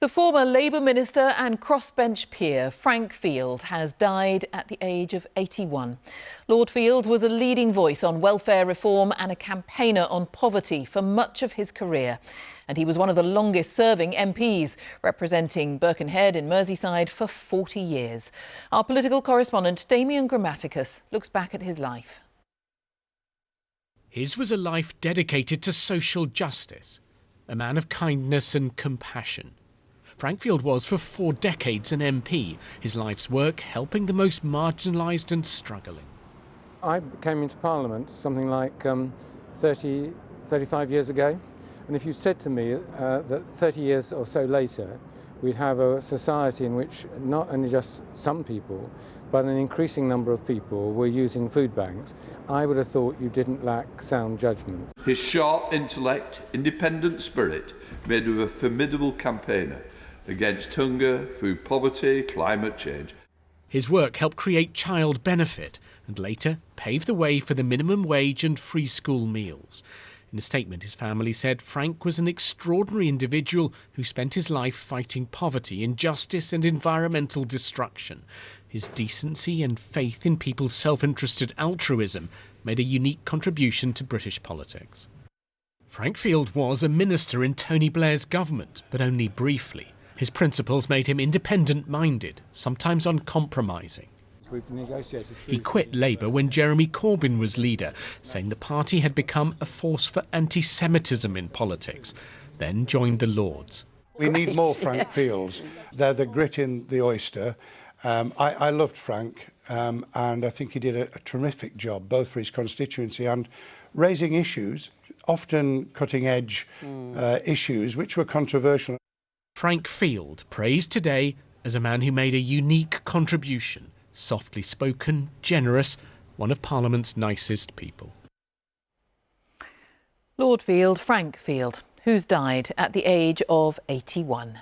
The former Labour minister and crossbench peer Frank Field has died at the age of 81. Lord Field was a leading voice on welfare reform and a campaigner on poverty for much of his career. And he was one of the longest-serving MPs, representing Birkenhead in Merseyside for 40 years. Our political correspondent Damien Grammaticus looks back at his life. His was a life dedicated to social justice, a man of kindness and compassion. Frankfield was for 4 decades an MP, his life's work helping the most marginalised and struggling. I came into Parliament something like 35 years ago, and if you said to me that 30 years or so later we'd have a society in which not only just some people, but an increasing number of people were using food banks, I would have thought you didn't lack sound judgment. His sharp intellect, independent spirit made him a formidable campaigner against hunger, food poverty, climate change. His work helped create child benefit and later paved the way for the minimum wage and free school meals. In a statement, his family said Frank was an extraordinary individual who spent his life fighting poverty, injustice and environmental destruction. His decency and faith in people's self-interested altruism made a unique contribution to British politics. Frank Field was a minister in Tony Blair's government, but only briefly. His principles made him independent-minded, sometimes uncompromising. He quit Labour when Jeremy Corbyn was leader, saying the party had become a force for anti-Semitism in politics, then joined the Lords. We need more Frank Fields. They're the grit in the oyster. I loved Frank, and I think he did a terrific job, both for his constituency and raising issues, often cutting-edge issues, which were controversial. Frank Field praised today as a man who made a unique contribution, softly spoken, generous, one of Parliament's nicest people. Lord Field, Frank Field, who's died at the age of 81.